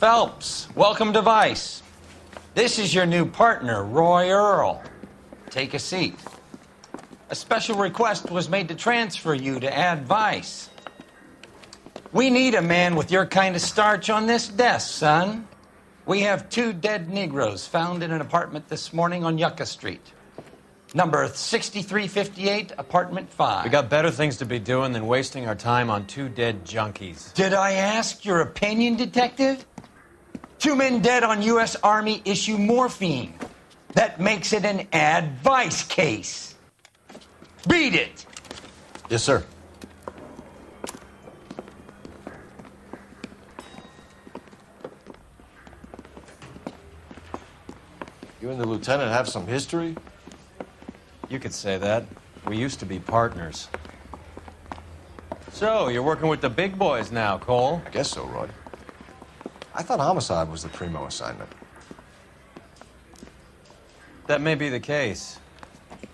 Phelps, welcome to Vice. This is your new partner, Roy Earl. Take a seat. A special request was made to transfer you to Ad Vice. We need a man with your kind of starch on this desk, son. We have 2 dead Negroes found in an apartment this morning on Yucca Street. Number 6358, apartment 5. We got better things to be doing than wasting our time on 2 dead junkies. Did I ask your opinion, detective? 2 men dead on U.S. Army issue morphine. That makes it an Ad Vice case. Beat it! Yes, sir. You and the lieutenant have some history? You could say that. We used to be partners. So, you're working with the big boys now, Cole? I guess so, Roy. I thought homicide was the primo assignment. That may be the case.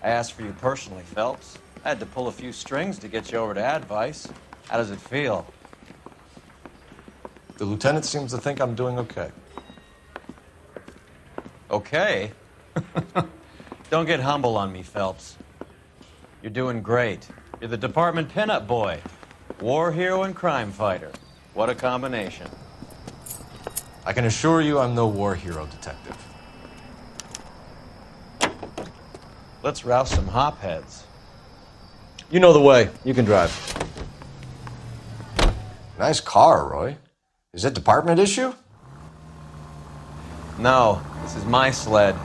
I asked for you personally, Phelps. I had to pull a few strings to get you over to Ad Vice. How does it feel? The lieutenant seems to think I'm doing okay. Okay? Don't get humble on me, Phelps. You're doing great. You're the department pinup boy. War hero and crime fighter. What a combination. I can assure you I'm no war hero, detective. Let's rouse some hopheads. You know the way. You can drive. Nice car, Roy. Is it department issue? No, this is my sled.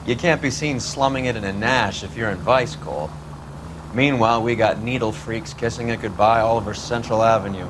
You can't be seen slumming it in a Nash if you're in Vice, Cole. Meanwhile, we got needle freaks kissing it goodbye all over Central Avenue.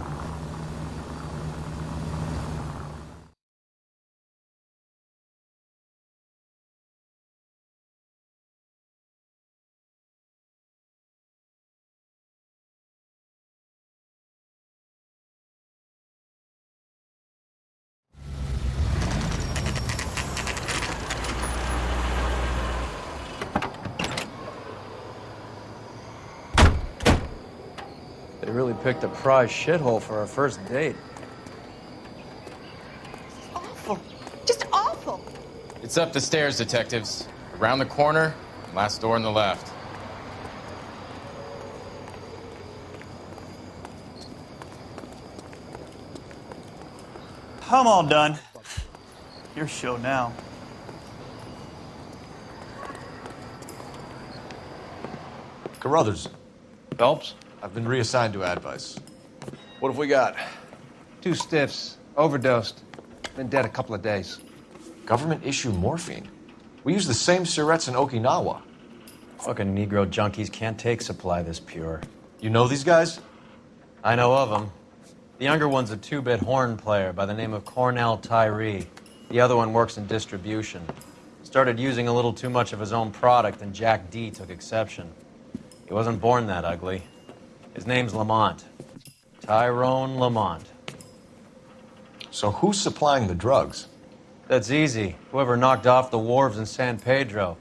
They really picked a prize shithole for our first date. Awful. Just awful. It's up the stairs, detectives. Around the corner, last door on the left. I'm all done. Your show now. Carruthers, Phelps? I've been reassigned to Ad Vice. What have we got? 2 stiffs, overdosed, been dead a couple of days. Government issue morphine. We use the same syrettes in Okinawa. Fucking Negro junkies can't take supply this pure. You know these guys? I know of them. The younger one's a 2-bit horn player by the name of Cornell Tyree. The other one works in distribution. Started using a little too much of his own product, and Jack D took exception. He wasn't born that ugly. His name's Lamont. Tyrone Lamont. So who's supplying the drugs? That's easy. Whoever knocked off the wharves in San Pedro.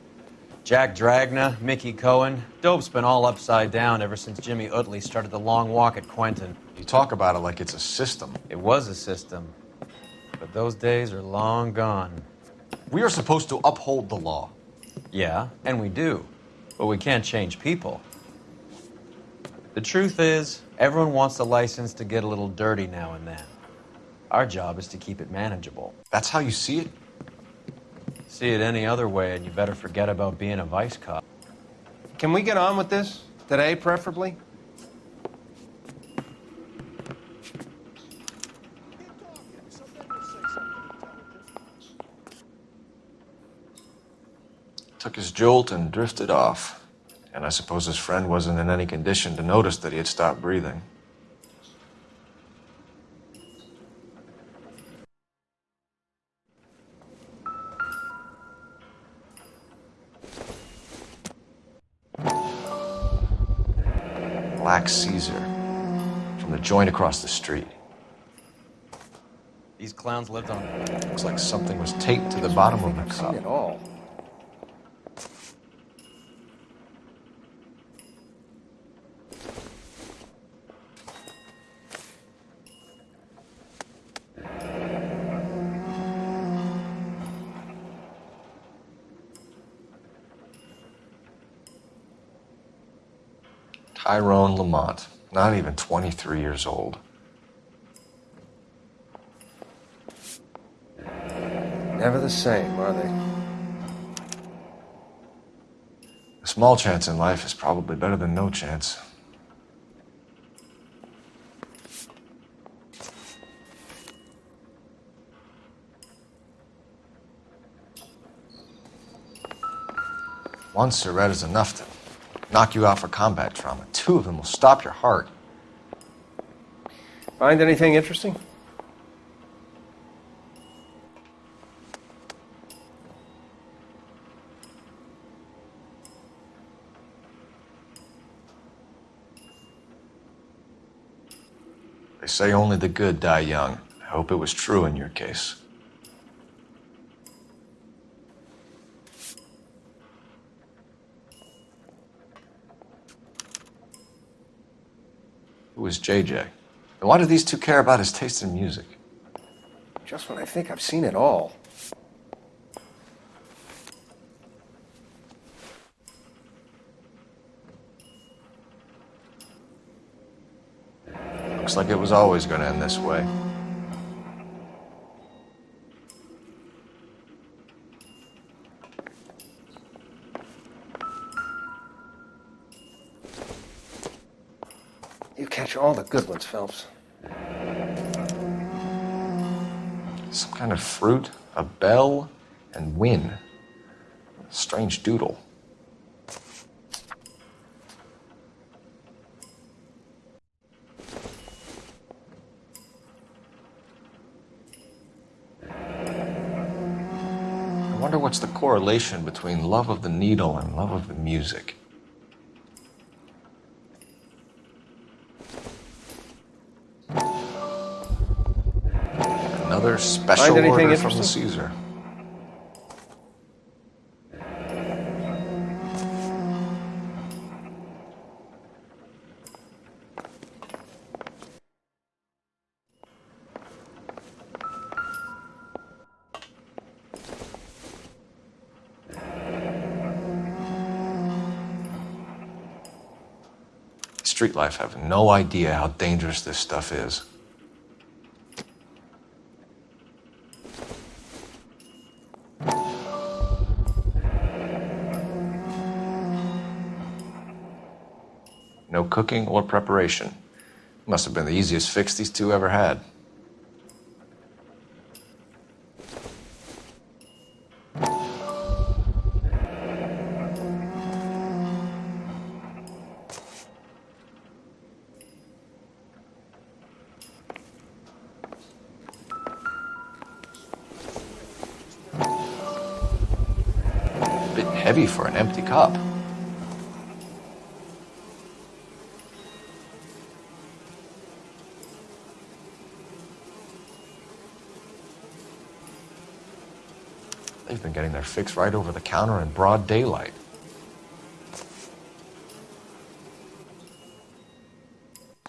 Jack Dragna, Mickey Cohen. Dope's been all upside down ever since Jimmy Utley started the long walk at Quentin. You talk about it like it's a system. It was a system. But those days are long gone. We are supposed to uphold the law. Yeah, and we do. But we can't change people. The truth is, everyone wants the license to get a little dirty now and then. Our job is to keep it manageable. That's how you see it? See it any other way, and you better forget about being a vice cop. Can we get on with this? Today, preferably? Took his jolt and drifted off. And I suppose his friend wasn't in any condition to notice that he had stopped breathing. Black Caesar, from the joint across the street. These clowns lived on it. Looks like something was taped to the bottom of the cup. At all. Tyrone Lamont, not even 23 years old. Never the same, are they? A small chance in life is probably better than no chance. One cigarette is enough to knock you out for combat trauma. Two of them will stop your heart. Find anything interesting? They say only the good die young. I hope it was true in your case. Who is JJ? And why do these two care about his taste in music? Just when I think I've seen it all. Looks like it was always going to end this way. You catch all the good ones, Phelps. Some kind of fruit, a bell, and win. Strange doodle. I wonder what's the correlation between love of the needle and love of the music. Another special Find anything order from the interesting? Caesar. Street life have no idea how dangerous this stuff is. No cooking or preparation. Must have been the easiest fix these two ever had. A bit heavy for an empty cup. They've been getting their fix right over the counter in broad daylight.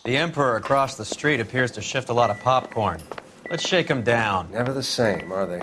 The Emperor across the street appears to shift a lot of popcorn. Let's shake him down. Never the same, are they?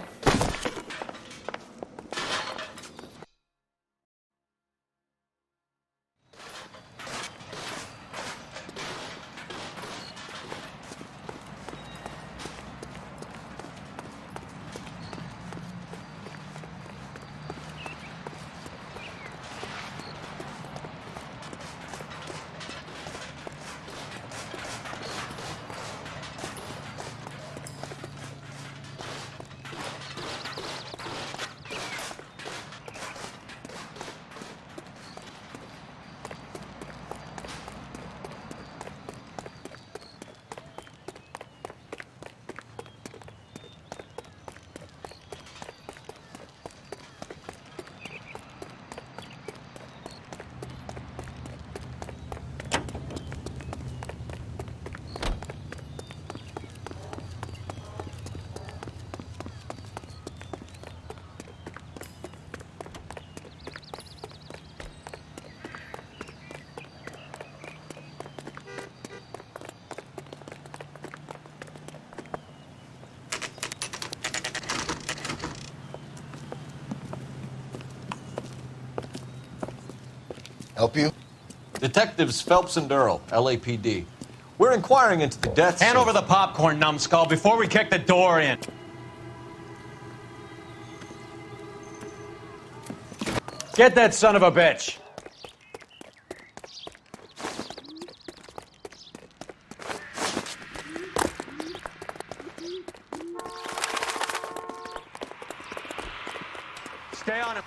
Help you? Detectives Phelps and Earl, LAPD. We're inquiring into the deaths Hand of... over the popcorn, numbskull, before we kick the door in. Get that son of a bitch. Stay on him.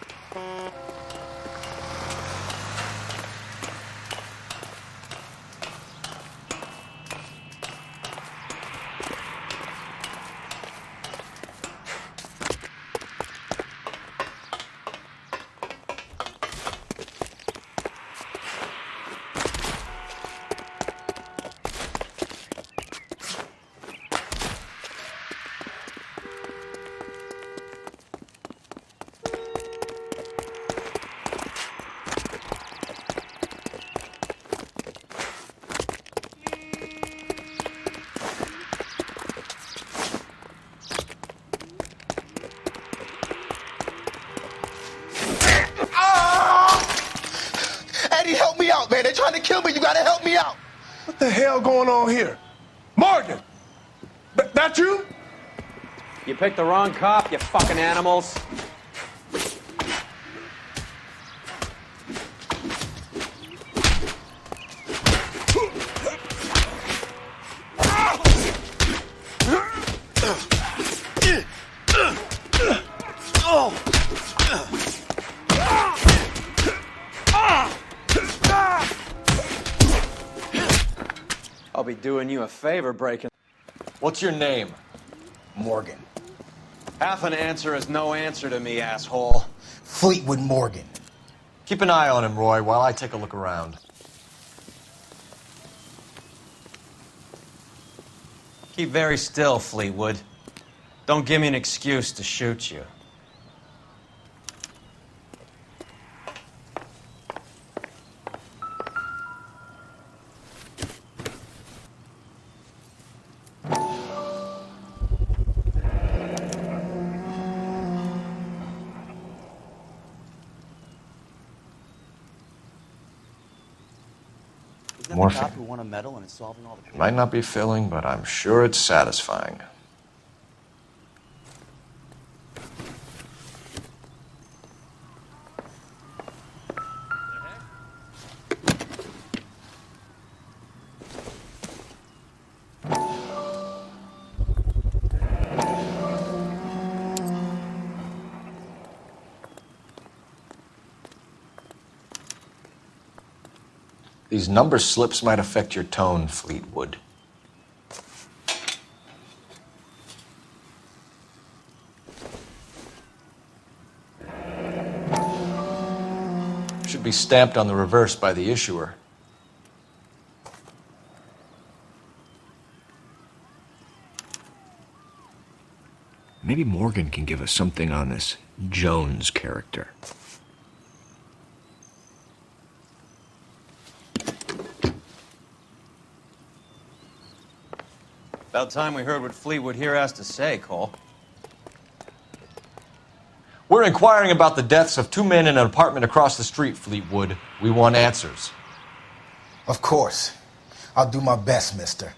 Eddie, help me out, man. They're trying to kill me. You gotta help me out. What the hell going on here? Morgan! That you? You picked the wrong cop, you fucking animals. I'll be doing you a favor breaking. What's your name? Morgan. Half an answer is no answer to me, asshole. Fleetwood Morgan. Keep an eye on him, Roy, while I take a look around. Keep very still, Fleetwood. Don't give me an excuse to shoot you. Morphine. Cop who won a medal and is solving all the It might not be filling, but I'm sure it's satisfying. These number slips might affect your tone, Fleetwood. Should be stamped on the reverse by the issuer. Maybe Morgan can give us something on this Jones character. About time we heard what Fleetwood here has to say, Cole. We're inquiring about the deaths of two men in an apartment across the street, Fleetwood. We want answers. Of course. I'll do my best, mister.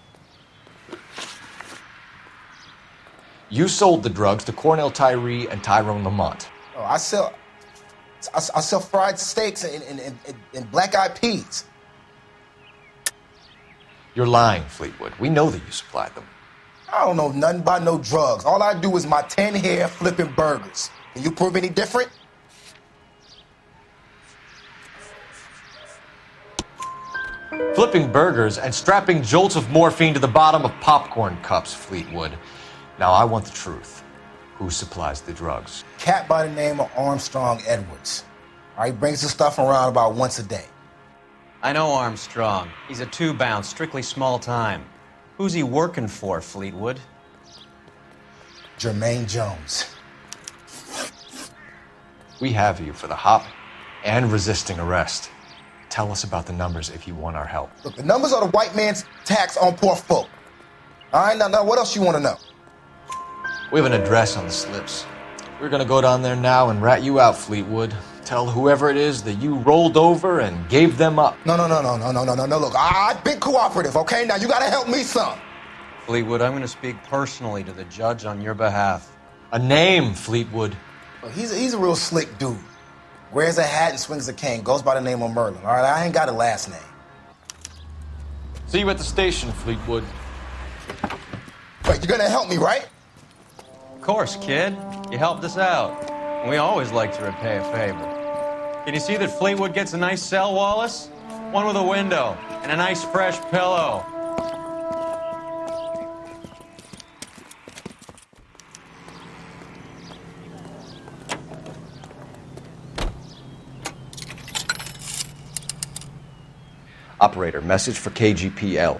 You sold the drugs to Cornell Tyree and Tyrone Lamont. Oh, I sell fried steaks and black-eyed peas. You're lying, Fleetwood. We know that you supplied them. I don't know nothing about no drugs. All I do is my 10 hair flipping burgers. Can you prove any different? Flipping burgers and strapping jolts of morphine to the bottom of popcorn cups, Fleetwood. Now I want the truth. Who supplies the drugs? Cat by the name of Armstrong Edwards. All right, brings the stuff around about once a day. I know Armstrong. He's a two-bounce, strictly small time. Who's he working for, Fleetwood? Jermaine Jones. We have you for the hop and resisting arrest. Tell us about the numbers if you want our help. Look, the numbers are the white man's tax on poor folk. All right, now what else you want to know? We have an address on the slips. We're gonna go down there now and rat you out, Fleetwood. Tell whoever it is that you rolled over and gave them up. No. Look, I've been cooperative, okay? Now you gotta help me some. Fleetwood, I'm going to speak personally to the judge on your behalf. A name, Fleetwood. Look, he's a real slick dude. Wears a hat and swings a cane. Goes by the name of Merlin, all right? I ain't got a last name. See you at the station, Fleetwood. Wait, you're gonna help me, right? Of course, kid. You helped us out. And we always like to repay a favor. Can you see that Fleetwood gets a nice cell, Wallace? One with a window and a nice fresh pillow. Operator, message for KGPL.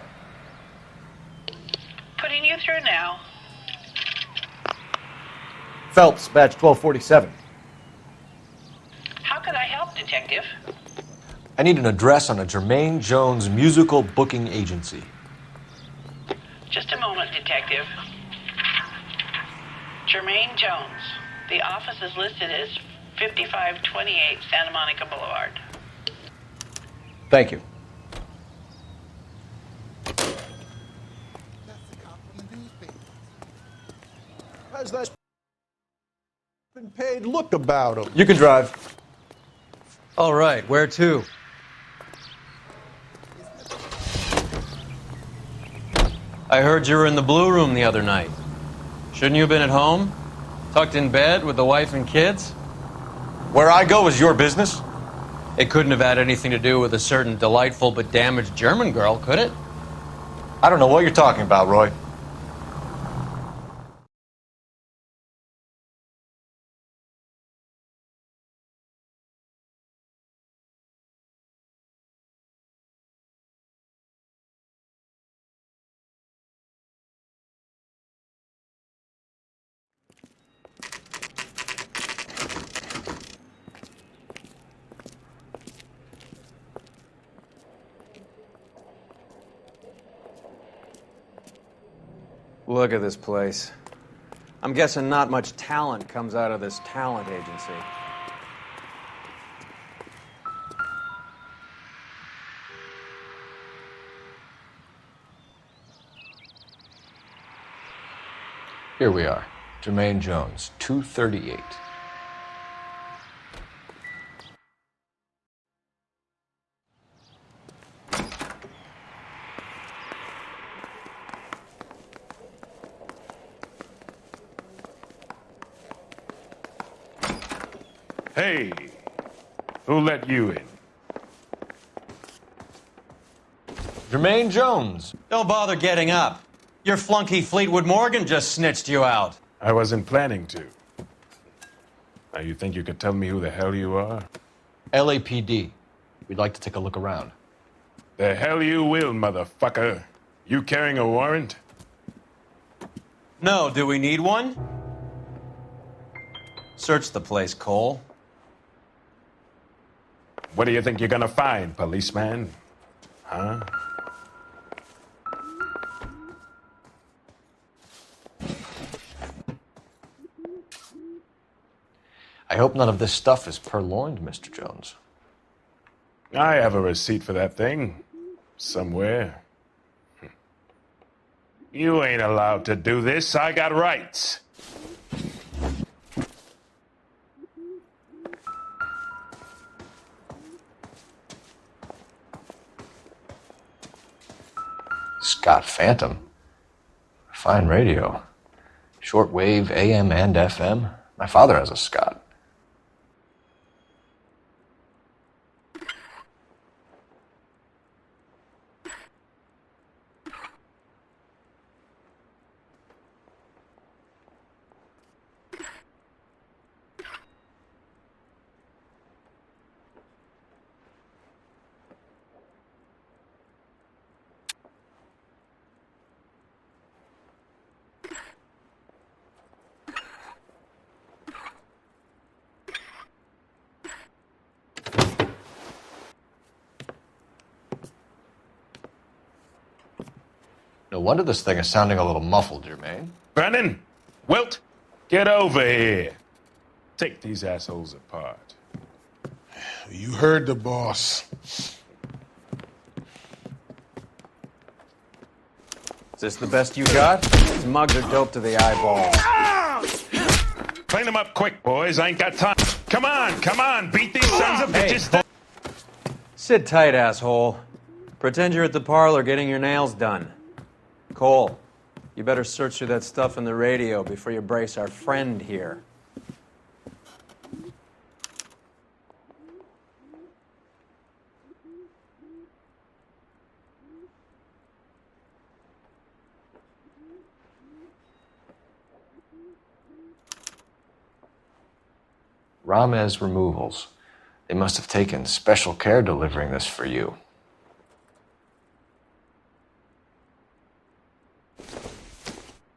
Putting you through now. Phelps, badge 1247. How could I help, Detective? I need an address on a Jermaine Jones musical booking agency. Just a moment, Detective. Jermaine Jones. The office is listed as 5528 Santa Monica Boulevard. Thank you. How's that been paid look about him? You can drive. All right, where to? I heard you were in the Blue Room the other night. Shouldn't you have been at home? Tucked in bed with the wife and kids? Where I go is your business? It couldn't have had anything to do with a certain delightful but damaged German girl, could it? I don't know what you're talking about, Roy. Look at this place. I'm guessing not much talent comes out of this talent agency. Here we are. Jermaine Jones, 238. Hey, who let you in? Jermaine Jones. Don't bother getting up. Your flunky Fleetwood Morgan just snitched you out. I wasn't planning to. Now, you think you could tell me who the hell you are? LAPD. We'd like to take a look around. The hell you will, motherfucker. You carrying a warrant? No, do we need one? Search the place, Cole. What do you think you're gonna find, policeman? Huh? I hope none of this stuff is purloined, Mr. Jones. I have a receipt for that thing. Somewhere. You ain't allowed to do this. I got rights. Scott Phantom. Fine radio. Shortwave, AM and FM. My father has a Scott. No wonder this thing is sounding a little muffled, Jermaine. Brennan, Wilt, get over here. Take these assholes apart. You heard the boss. Is this the best you got? These mugs are dope to the eyeball. Clean them up quick, boys. I ain't got time. Come on. Beat these sons of bitches down. Sit tight, asshole. Pretend you're at the parlor getting your nails done. Cole, you better search through that stuff in the radio before you brace our friend here. Ramez Removals. They must have taken special care delivering this for you.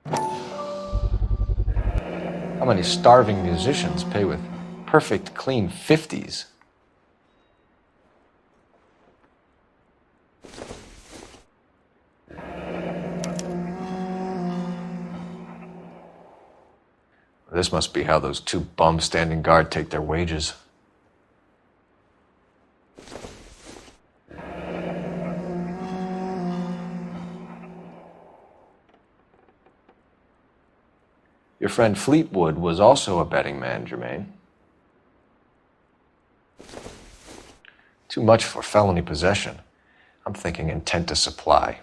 How many starving musicians pay with perfect, clean 50s? This must be how those two bums standing guard take their wages. Your friend Fleetwood was also a betting man, Jermaine. Too much for felony possession. I'm thinking intent to supply.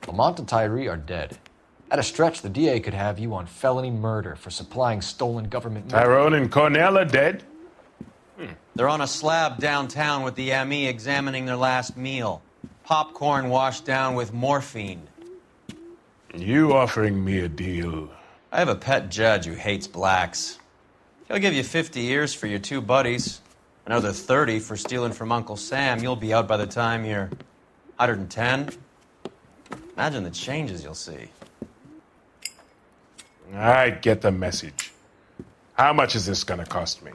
Lamont and Tyree are dead. At a stretch, the DA could have you on felony murder for supplying stolen government money. Tyrone and Cornell are dead? They're on a slab downtown with the ME examining their last meal. Popcorn washed down with morphine. You offering me a deal? I have a pet judge who hates blacks. He'll give you 50 years for your two buddies. Another 30 for stealing from Uncle Sam. You'll be out by the time you're 110. Imagine the changes you'll see. I get the message. How much is this gonna cost me?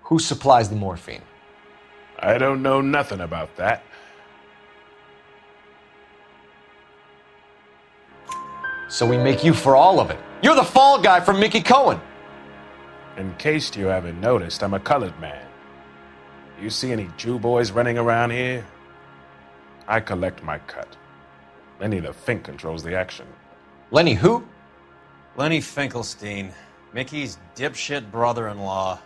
Who supplies the morphine? I don't know nothing about that. So we make you for all of it. You're the fall guy from Mickey Cohen. In case you haven't noticed, I'm a colored man. You see any Jew boys running around here? I collect my cut. Lenny the Fink controls the action. Lenny who? Lenny Finkelstein, Mickey's dipshit brother-in-law.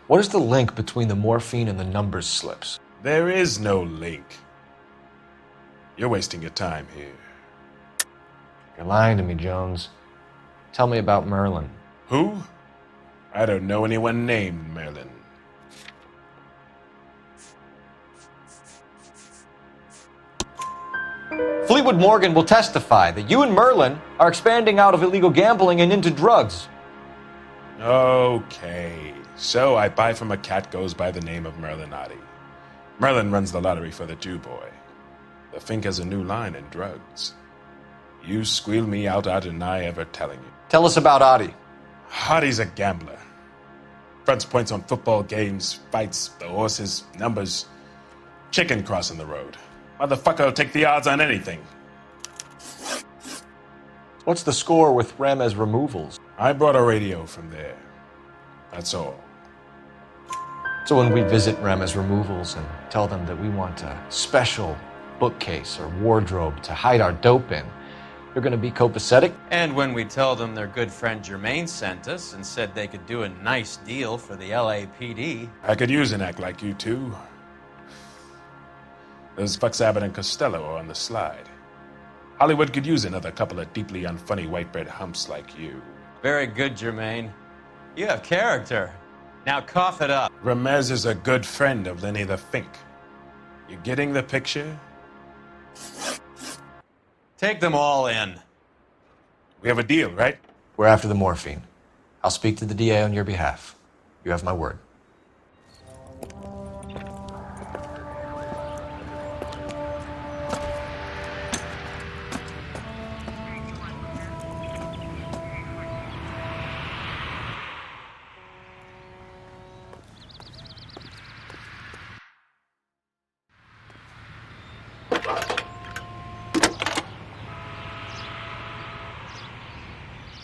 What is the link between the morphine and the numbers slips? There is no link. You're wasting your time here. You're lying to me, Jones. Tell me about Merlin. Who? I don't know anyone named Merlin. Fleetwood Morgan will testify that you and Merlin are expanding out of illegal gambling and into drugs. Okay, so I buy from a cat goes by the name of Merlinati. Merlin runs the lottery for the Jew boy. The Fink has a new line in drugs. You squeal me out, I deny ever telling you. Tell us about Adi. Hardy's a gambler. Fronts points on football games, fights, the horses, numbers. Chicken crossing the road. Motherfucker will take the odds on anything. What's the score with Ramez Removals? I brought a radio from there. That's all. So when we visit Ramez Removals and tell them that we want a special bookcase or wardrobe to hide our dope in, they're going to be copacetic? And when we tell them their good friend Jermaine sent us and said they could do a nice deal for the LAPD. I could use an act like you two. Those fucks Abbott and Costello are on the slide. Hollywood could use another couple of deeply unfunny white bread humps like you. Very good, Jermaine. You have character. Now cough it up. Ramez is a good friend of Lenny the Fink. You getting the picture? Take them all in. We have a deal, right? We're after the morphine. I'll speak to the DA on your behalf. You have my word.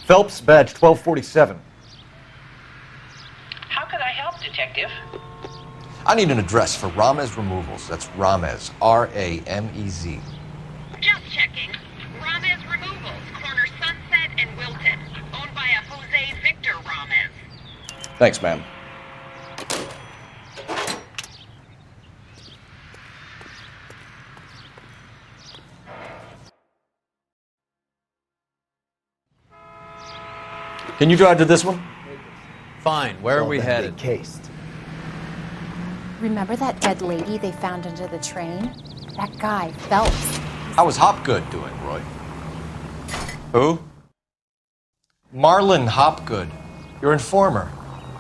Phelps, badge 1247. How could I help, Detective? I need an address for Ramez Removals. That's Ramez, R-A-M-E-Z. Just checking. Ramez Removals, corner Sunset and Wilton. Owned by a Jose Victor Ramez. Thanks, ma'am. Can you drive to this one? Fine, where are we headed? Cased. Remember that dead lady they found under the train? That guy, Phelps. How was Hopgood doing, Roy? Who? Marlon Hopgood, your informer.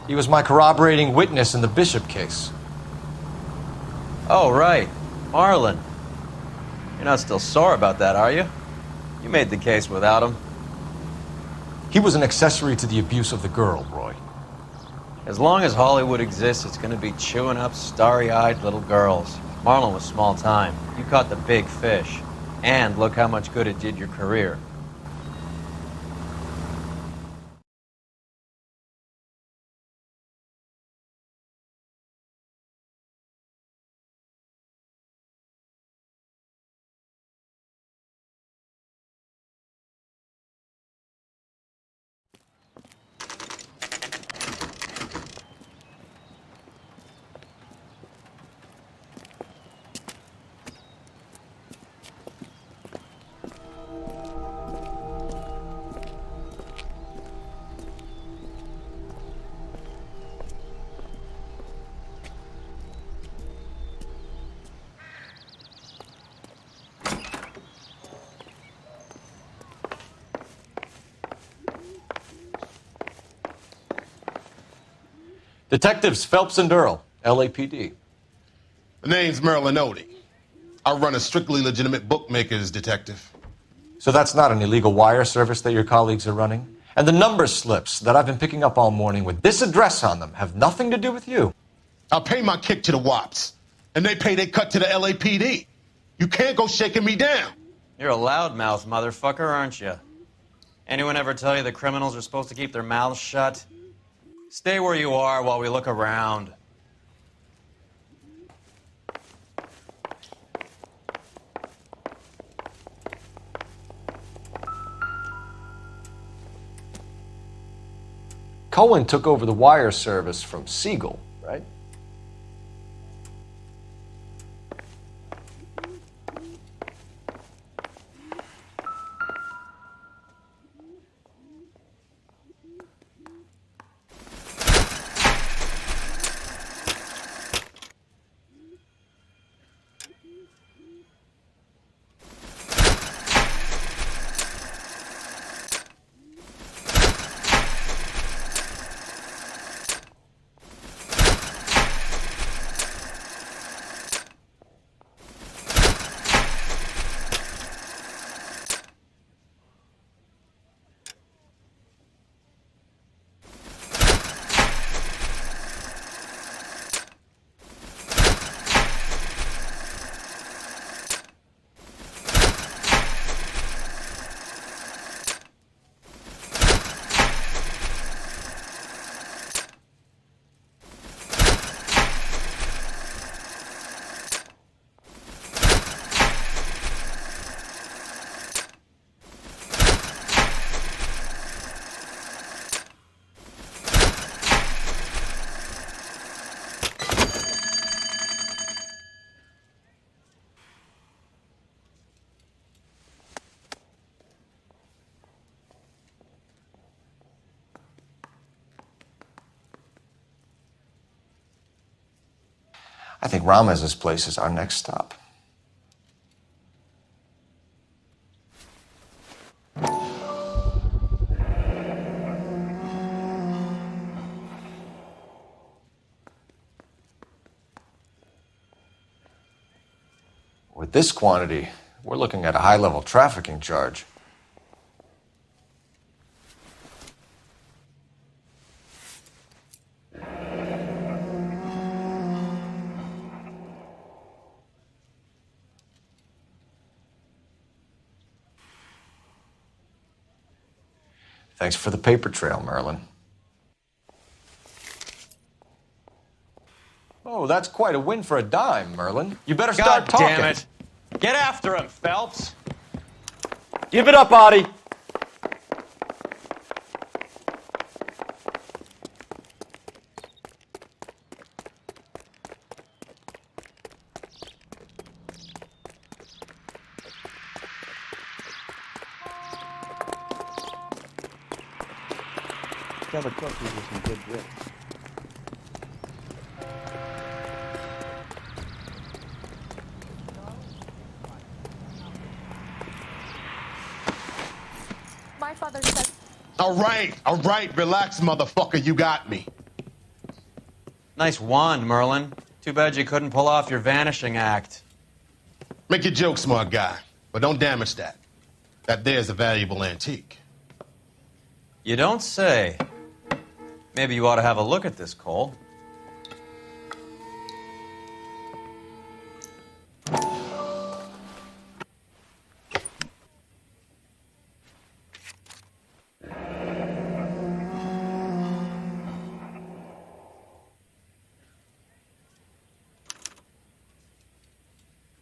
He was my corroborating witness in the Bishop case. Oh, right. Marlon. You're not still sore about that, are you? You made the case without him. He was an accessory to the abuse of the girl, Roy. As long as Hollywood exists, it's gonna be chewing up starry-eyed little girls. Marlon was small time. You caught the big fish. And look how much good it did your career. Detectives Phelps and Earl, LAPD. The name's Merlin Odie. I run a strictly legitimate bookmaker's detective. So that's not an illegal wire service that your colleagues are running? And the number slips that I've been picking up all morning with this address on them have nothing to do with you? I pay my kick to the WAPs, and they pay their cut to the LAPD. You can't go shaking me down. You're a loudmouth motherfucker, aren't you? Anyone ever tell you that criminals are supposed to keep their mouths shut? Stay where you are while we look around. Cohen took over the wire service from Siegel, right? I think Ramez's place is our next stop. With this quantity, we're looking at a high-level trafficking charge. Thanks for the paper trail, Merlin. Oh, that's quite a win for a dime, Merlin. You better start talking. God damn it. Get after him, Phelps. Give it up, Audie. Have a cookie with some good grits. My father said. All right, relax, motherfucker, you got me. Nice wand, Merlin. Too bad you couldn't pull off your vanishing act. Make your joke, smart guy, but don't damage that. That there's a valuable antique. You don't say. Maybe you ought to have a look at this, Cole.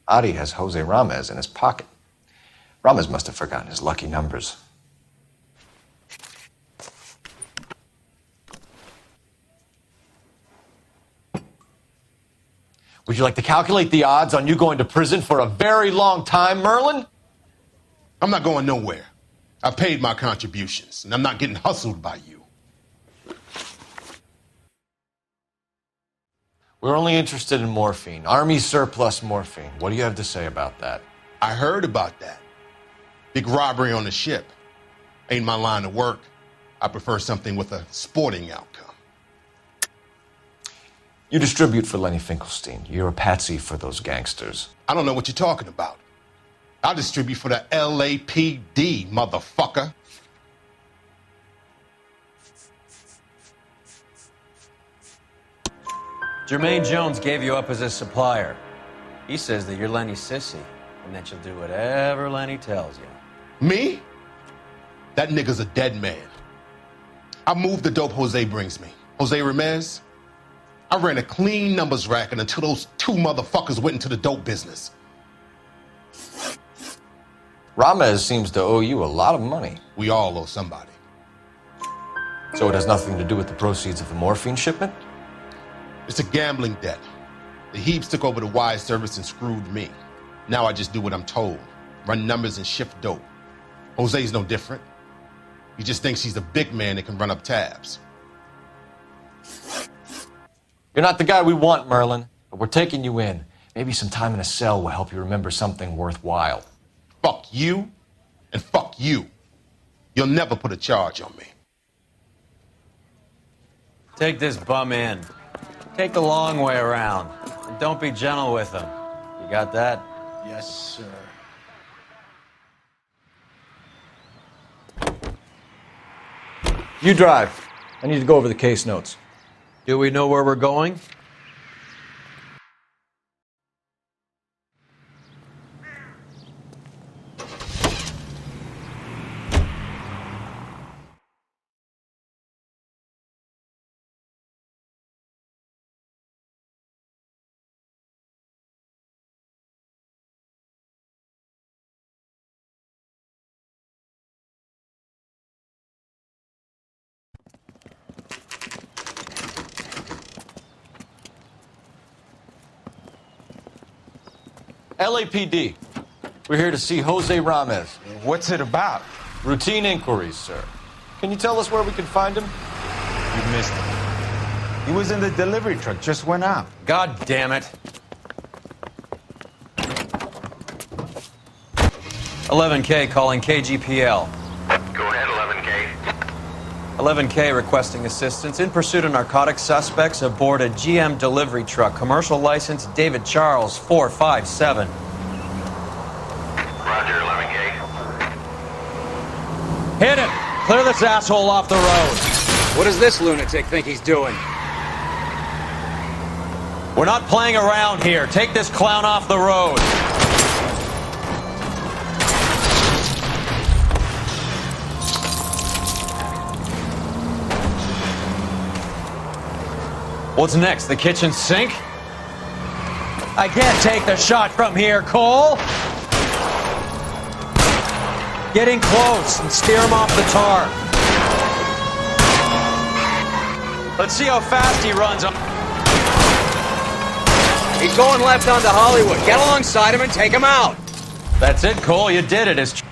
Audie has Jose Ramez in his pocket. Ramez must have forgotten his lucky numbers. Would you like to calculate the odds on you going to prison for a very long time, Merlin? I'm not going nowhere. I paid my contributions, and I'm not getting hustled by you. We're only interested in morphine. Army surplus morphine. What do you have to say about that? I heard about that. Big robbery on the ship. Ain't my line of work. I prefer something with a sporting outcome. You distribute for Lenny Finkelstein. You're a patsy for those gangsters. I don't know what you're talking about. I distribute for the LAPD, motherfucker. Jermaine Jones gave you up as his supplier. He says that you're Lenny's sissy, and that you'll do whatever Lenny tells you. Me? That nigga's a dead man. I move the dope Jose brings me. Jose Ramez? I ran a clean numbers racket until those two motherfuckers went into the dope business. Ramez seems to owe you a lot of money. We all owe somebody. So it has nothing to do with the proceeds of the morphine shipment? It's a gambling debt. The Heaps took over the wire service and screwed me. Now I just do what I'm told. Run numbers and shift dope. Jose's no different. He just thinks he's the big man that can run up tabs. You're not the guy we want, Merlin, but we're taking you in. Maybe some time in a cell will help you remember something worthwhile. Fuck you, and fuck you. You'll never put a charge on me. Take this bum in. Take the long way around. And don't be gentle with him. You got that? Yes, sir. You drive. I need to go over the case notes. Do we know where we're going? LAPD. We're here to see Jose Ramez. What's it about? Routine inquiries, sir. Can you tell us where we can find him? You missed him. He was in the delivery truck, just went out. God damn it. 11K calling KGPL. Go ahead, 11K. 11K requesting assistance in pursuit of narcotic suspects aboard a GM delivery truck. Commercial license David Charles 457. Roger, 11K. Hit him! Clear this asshole off the road. What does this lunatic think he's doing? We're not playing around here. Take this clown off the road. What's next, the kitchen sink? I can't take the shot from here, Cole! Get in close and steer him off the tar. Let's see how fast he runs. He's going left onto Hollywood. Get alongside him and take him out. That's it, Cole. You did it.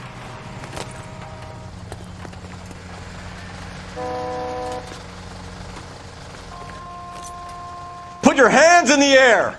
Put your hands in the air!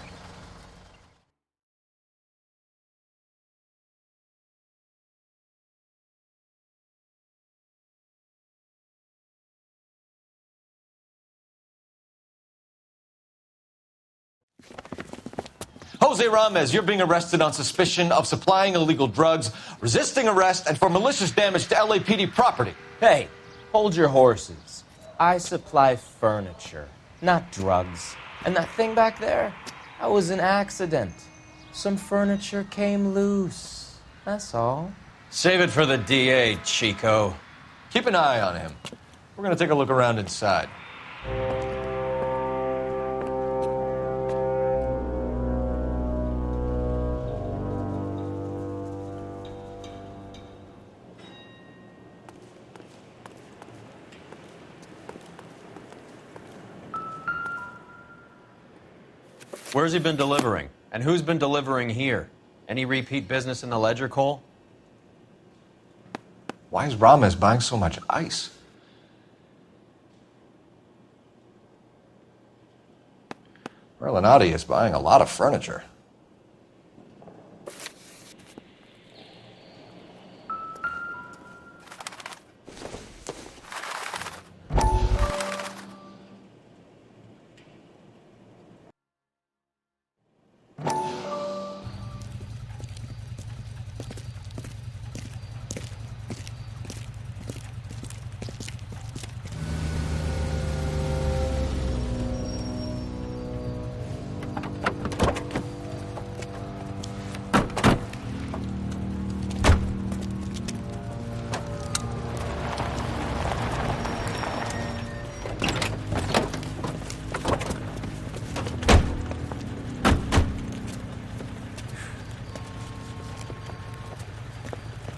Jose Ramez, you're being arrested on suspicion of supplying illegal drugs, resisting arrest, and for malicious damage to LAPD property. Hey, hold your horses. I supply furniture, not drugs. And that thing back there, that was an accident. Some furniture came loose. That's all. Save it for the DA, Chico. Keep an eye on him. We're going to take a look around inside. Where's he been delivering? And who's been delivering here? Any repeat business in the ledger, Cole? Why is Ramez buying so much ice? Merlinotti is buying a lot of furniture.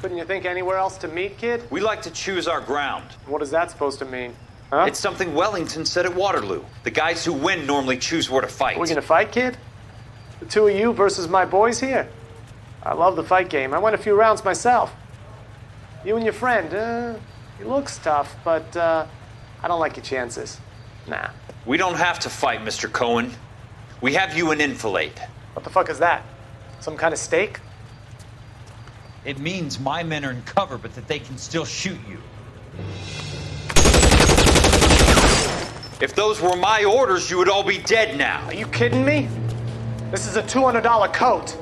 Couldn't you think anywhere else to meet, kid? We like to choose our ground. What is that supposed to mean? Huh? It's something Wellington said at Waterloo. The guys who win normally choose where to fight. Are we gonna fight, kid? The two of you versus my boys here? I love the fight game. I went a few rounds myself. You and your friend, he looks tough, but I don't like your chances. Nah. We don't have to fight, Mr. Cohen. We have you an enfilade. What the fuck is that? Some kind of steak? It means my men are in cover, but that they can still shoot you. If those were my orders, you would all be dead now. Are you kidding me? This is a $200 coat.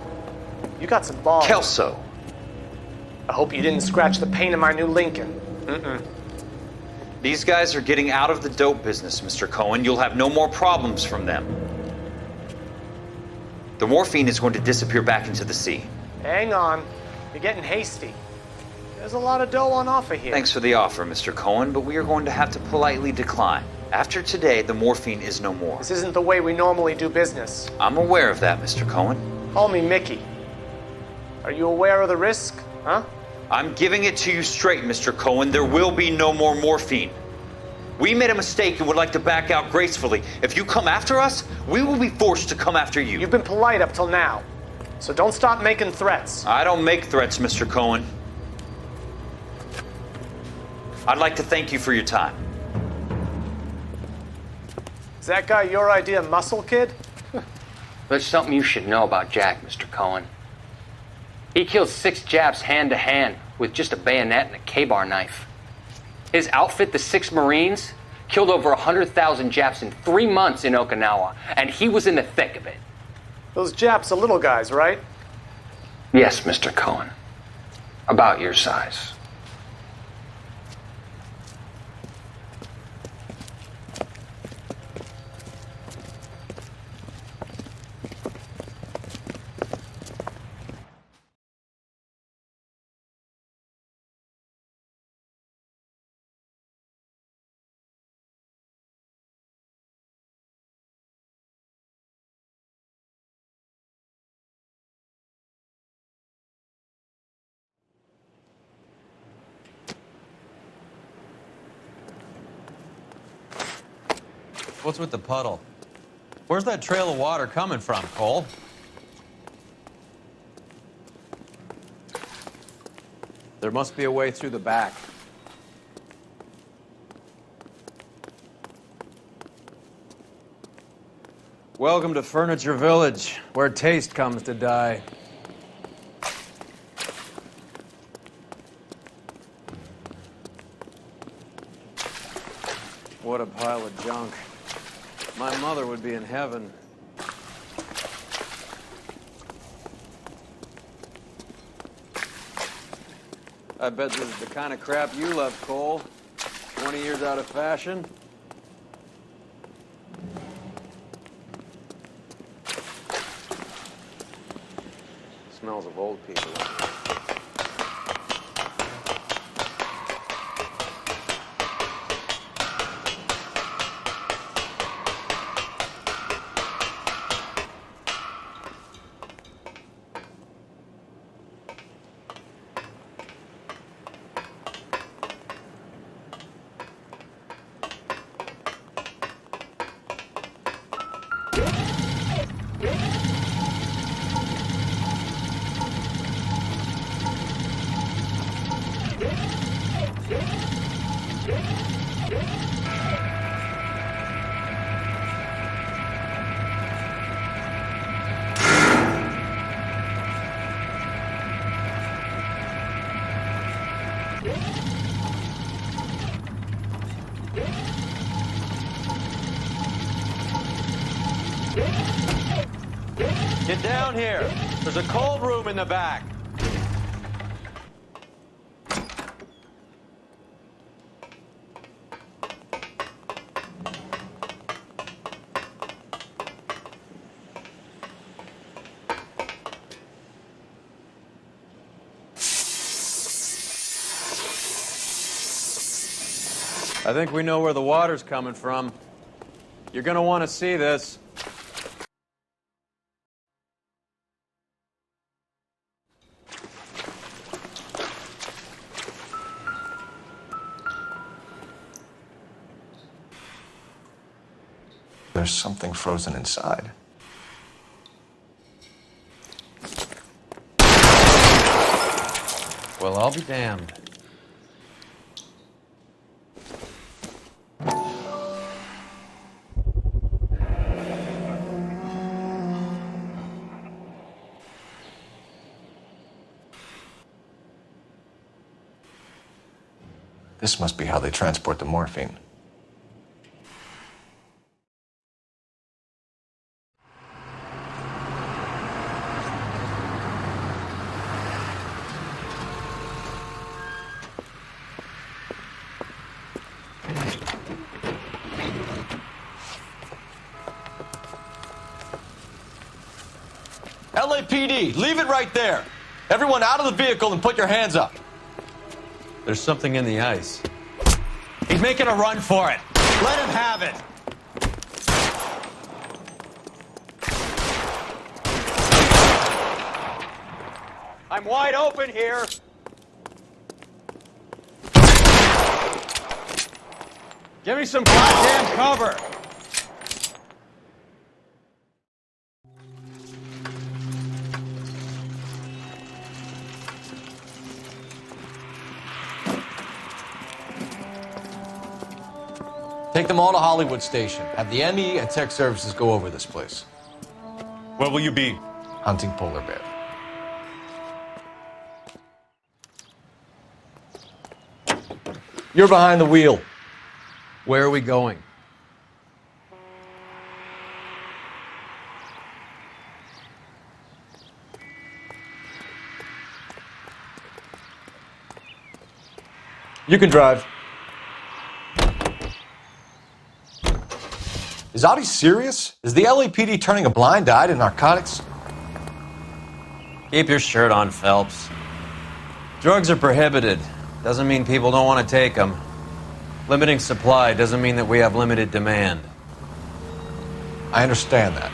You got some balls. Kelso. I hope you didn't scratch the paint of my new Lincoln. Mm-mm. These guys are getting out of the dope business, Mr. Cohen. You'll have no more problems from them. The morphine is going to disappear back into the sea. Hang on. You're getting hasty. There's a lot of dough on offer here. Thanks for the offer, Mr. Cohen, but we are going to have to politely decline. After today, the morphine is no more. This isn't the way we normally do business. I'm aware of that, Mr. Cohen. Call me Mickey. Are you aware of the risk, huh? I'm giving it to you straight, Mr. Cohen. There will be no more morphine. We made a mistake and would like to back out gracefully. If you come after us, we will be forced to come after you. You've been polite up till now, so don't stop making threats. I don't make threats, Mr. Cohen. I'd like to thank you for your time. Is that guy your idea of muscle, kid? There's something you should know about Jack, Mr. Cohen. He killed 6 Japs hand to hand with just a bayonet and a K-bar knife. His outfit, the 6 Marines, killed over 100,000 Japs in 3 months in Okinawa, and he was in the thick of it. Those Japs are little guys, right? Yes, Mr. Cohen. About your size. What's with the puddle? Where's that trail of water coming from, Cole? There must be a way through the back. Welcome to Furniture Village, where taste comes to die. What a pile of junk. My mother would be in heaven. I bet this is the kind of crap you love, Cole. 20 years out of fashion. Smells of old people. Get down here. There's a cold room in the back. I think we know where the water's coming from. You're gonna want to see this. There's something frozen inside. Well, I'll be damned. This must be how they transport the morphine. LAPD, leave it right there. Everyone out of the vehicle and put your hands up. There's something in the ice. He's making a run for it. Let him have it. I'm wide open here. Give me some goddamn cover. Take them all to Hollywood Station. Have the ME and Tech Services go over this place. Where will you be? Hunting polar bear. You're behind the wheel. Where are we going? You can drive. Is Audie serious? Is the LAPD turning a blind eye to narcotics? Keep your shirt on, Phelps. Drugs are prohibited. Doesn't mean people don't want to take them. Limiting supply doesn't mean that we have limited demand. I understand that.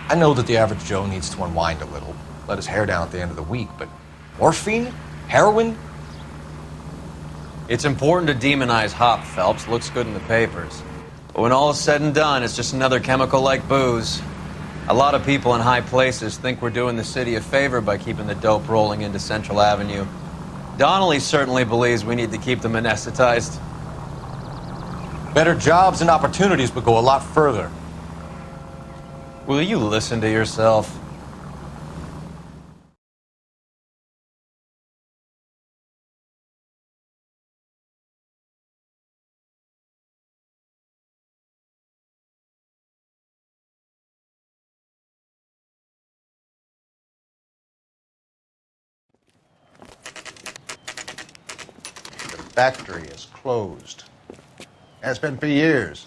I know that the average Joe needs to unwind a little, let his hair down at the end of the week, but morphine? Heroin? It's important to demonize hop, Phelps. Looks good in the papers. But when all is said and done, it's just another chemical like booze. A lot of people in high places think we're doing the city a favor by keeping the dope rolling into Central Avenue. Donnelly certainly believes we need to keep them anesthetized. Better jobs and opportunities would go a lot further. Will you listen to yourself? Factory is closed. Has been for years.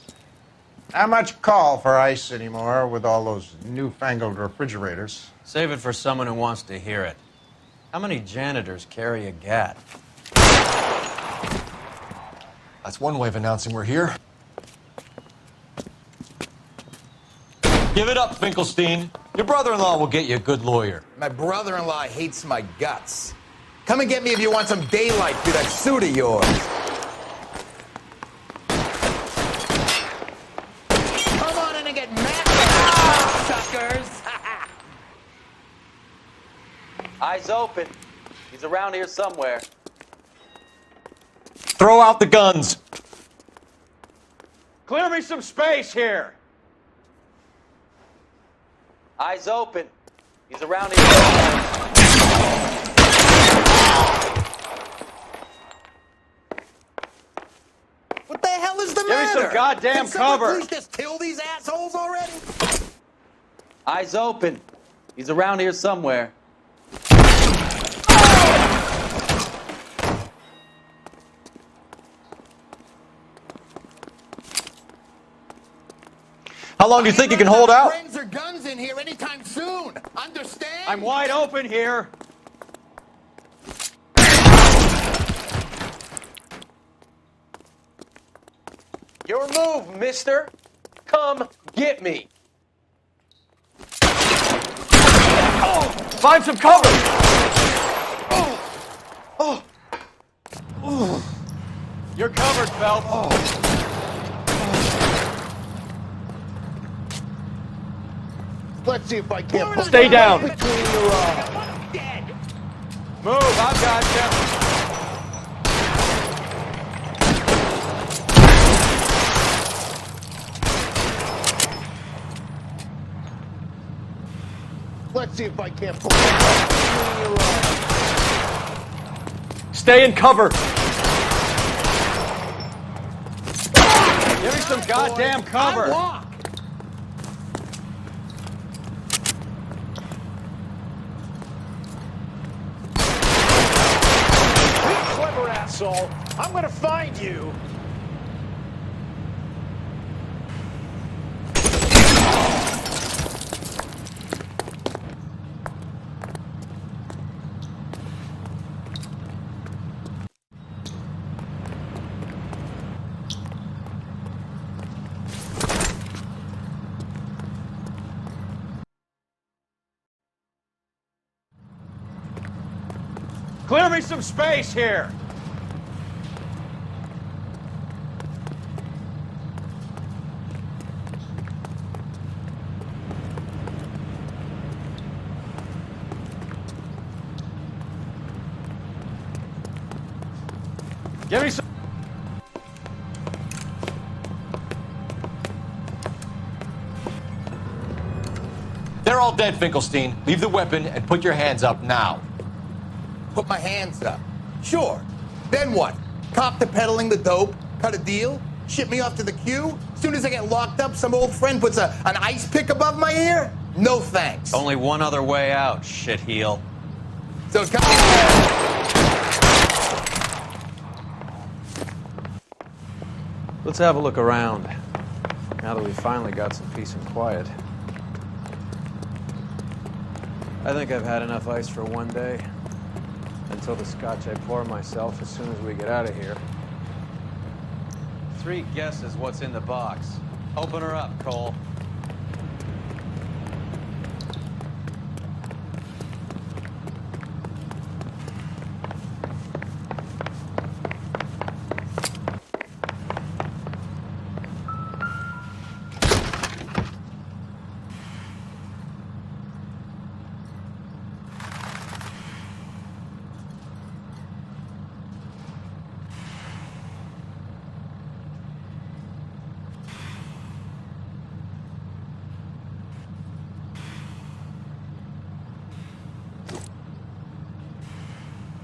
Not much call for ice anymore with all those newfangled refrigerators. Save it for someone who wants to hear it. How many janitors carry a gat? That's one way of announcing we're here. Give it up, Finkelstein. Your brother-in-law will get you a good lawyer. My brother-in-law hates my guts. Come and get me if you want some daylight through that suit of yours. Come on in and get mad, suckers! Eyes open. He's around here somewhere. Throw out the guns. Clear me some space here. Eyes open. He's around here somewhere. What the hell is the Give me matter? some goddamn Can someone cover. please just kill these assholes already? Eyes open. He's around here somewhere. How long do you think you can hold out? Friends or guns in here anytime soon. Understand? I'm wide open here. Your move, mister. Come get me. Find some cover! You're covered, Phelps. Let's see if I can't pull Stay down. between your eyes. Move, I've got you. Let's see if I can't pull between your eyes. Stay in cover. Give me some goddamn cover. Block. Clever asshole. I'm gonna find you. Clear me some space here. Give me some. They're all dead, Finkelstein. Leave the weapon and put your hands up now. Put my hands up. Sure. Then what? Cop to peddling the dope? Cut a deal? Ship me off to the queue? Soon as I get locked up, some old friend puts an ice pick above my ear? No thanks. Only one other way out, shitheel. So Let's have a look around. Now that we've finally got some peace and quiet. I think I've had enough ice for one day. Until the scotch I pour myself as soon as we get out of here. 3 guesses what's in the box. Open her up, Cole.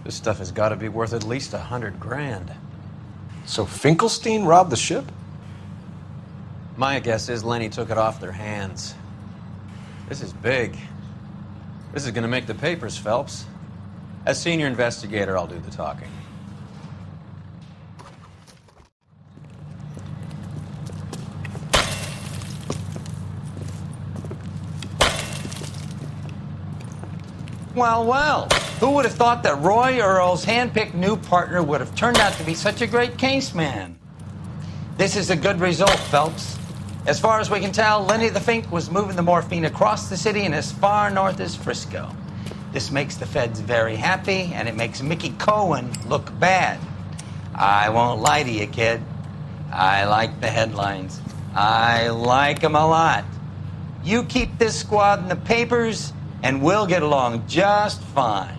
This stuff has got to be worth at least $100,000. So Finkelstein robbed the ship? My guess is Lenny took it off their hands. This is big. This is going to make the papers, Phelps. As senior investigator, I'll do the talking. Well, well. Who would have thought that Roy Earl's hand-picked new partner would have turned out to be such a great case man? This is a good result, Phelps. As far as we can tell, Lenny the Fink was moving the morphine across the city and as far north as Frisco. This makes the feds very happy, and it makes Mickey Cohen look bad. I won't lie to you, kid. I like the headlines. I like them a lot. You keep this squad in the papers, and we'll get along just fine.